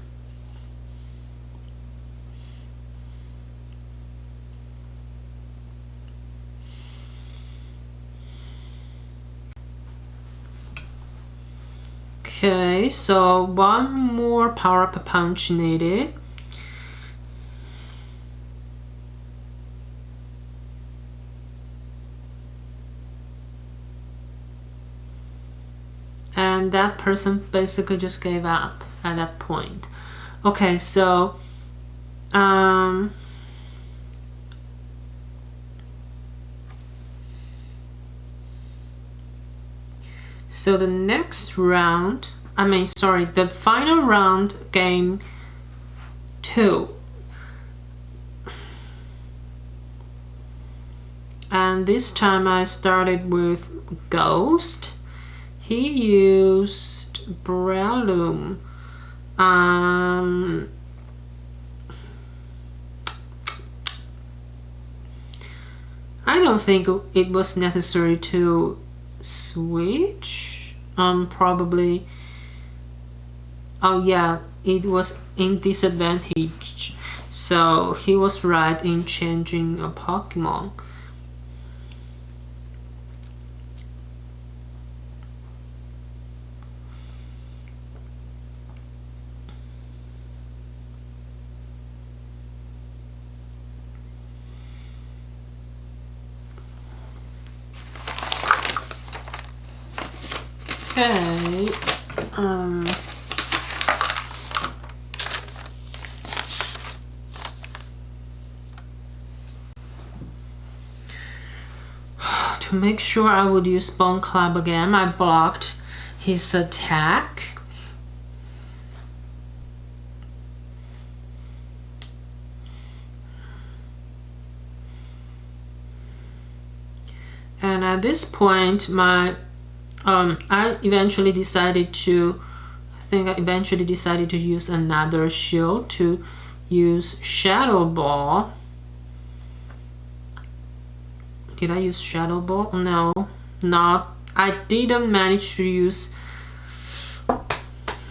Okay, so one more Power Up Punch needed. that person basically just gave up at that point. Okay, so so the next round, the final round, game 2. And this time I started with Ghost. He used Breloom. I don't think it was necessary to switch. Probably. Oh yeah, it was in disadvantage. So he was right in changing a Pokemon. Okay. To make sure I would use Bone Club again, I blocked his attack. And at this point, I eventually decided to use another shield to use Shadow Ball. Did I use Shadow Ball? No, not. I didn't manage to use.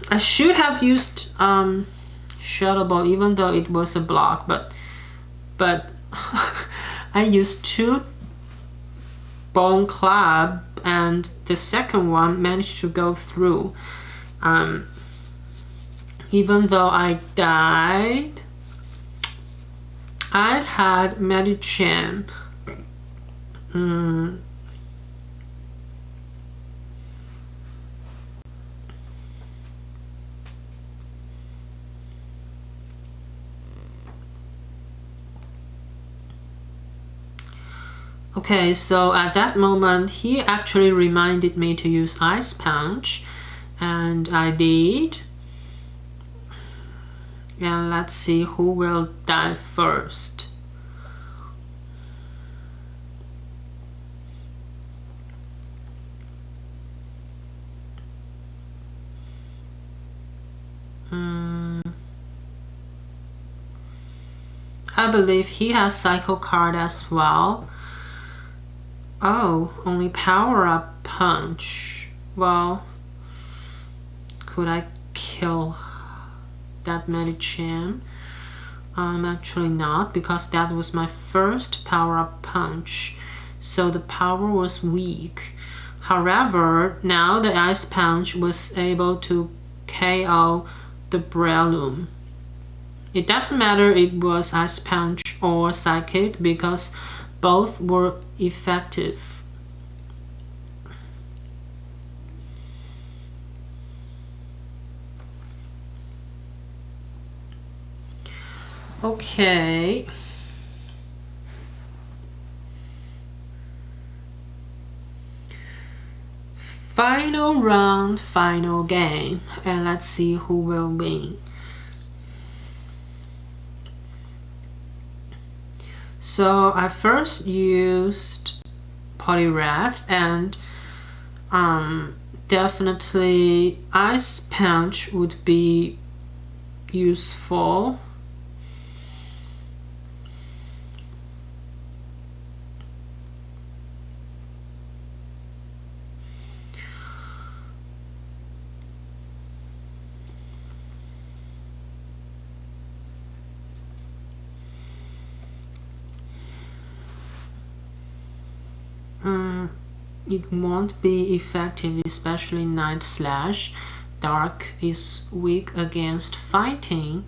I should have used Shadow Ball, even though it was a block, but I used 2 Bone Club, and the second one managed to go through. Even though I died, I had Medicham. Okay, so at that moment, he actually reminded me to use Ice Punch, and I did. And let's see who will die first. I believe he has Psycho Card as well. Oh, only Power Up Punch. Well, could I kill that Medicham? Actually not, because that was my first Power Up Punch, so the power was weak. However, now the Ice Punch was able to KO the Breloom. It doesn't matter it was Ice Punch or Psychic, because both were effective. Okay. Final round, final game, and let's see who will win. So I first used Poliwrath, and definitely Ice Punch would be useful. It won't be effective, especially Night Slash. Dark is weak against fighting.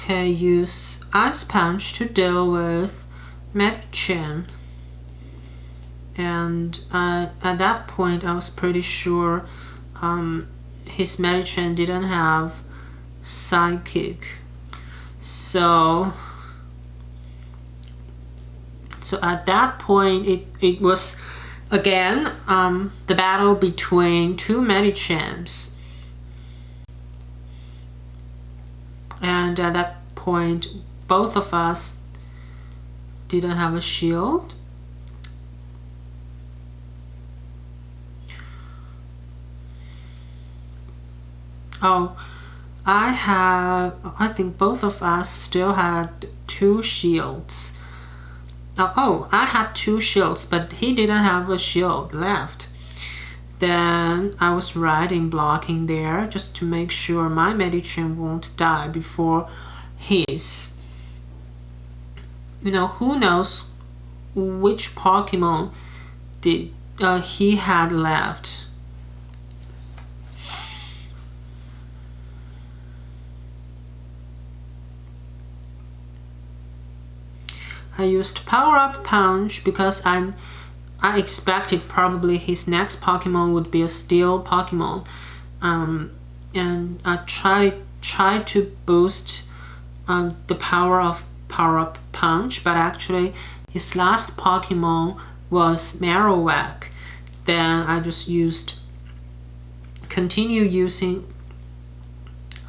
Okay, use Ice Punch to deal with Match8. And at that point I was pretty sure his Match8 didn't have Psychic. So at that point it was again the battle between two Match8s. And at that point both of us didn't have a shield. Oh, I think both of us still had 2 shields. Oh, I had 2 shields, but he didn't have a shield left. Then I was right in blocking there just to make sure my Match8 won't die before his. You know, who knows which Pokemon did he had left. I used Power Up Punch because I expected probably his next Pokemon would be a Steel Pokemon, and I tried to boost the power of Power Up Punch, but actually his last Pokemon was Marowak. Then I just continue using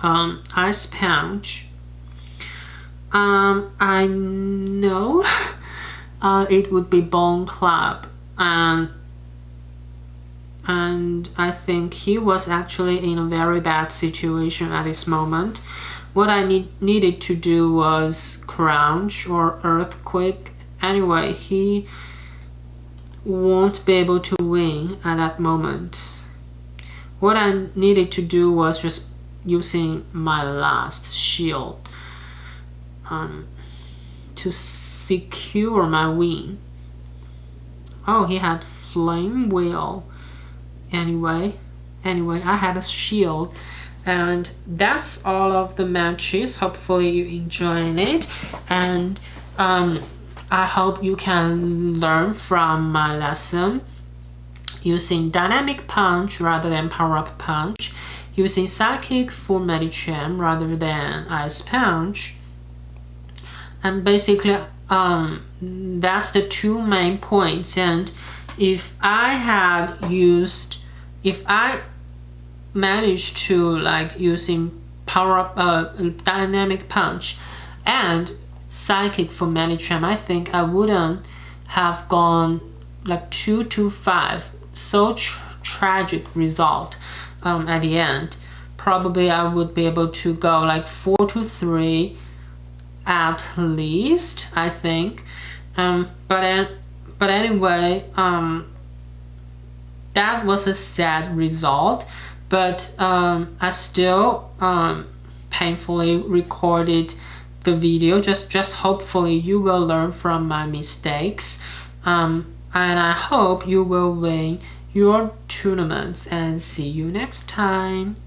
Ice Punch. I know it would be Bone Club, and I think he was actually in a very bad situation at this moment. What I needed to do was Crunch or Earthquake. Anyway, he won't be able to win at that moment. What I needed to do was just using my last shield to secure my win. Oh, he had Flame Wheel. Anyway, I had a shield. And that's all of the matches. Hopefully you enjoyed it, and I hope you can learn from my lesson using Dynamic Punch rather than Power Up Punch, using Psychic for Match8 rather than Ice Punch. And basically that's the 2 main points. And if I managed to like using Power Up Dynamic Punch and Psychic for Match8, I think I wouldn't have gone like 2-5. So tragic result at the end. Probably I would be able to go like 4-3 at least, I think. But anyway, that was a sad result. But I still painfully recorded the video. Just hopefully you will learn from my mistakes. And I hope you will win your tournaments, and see you next time.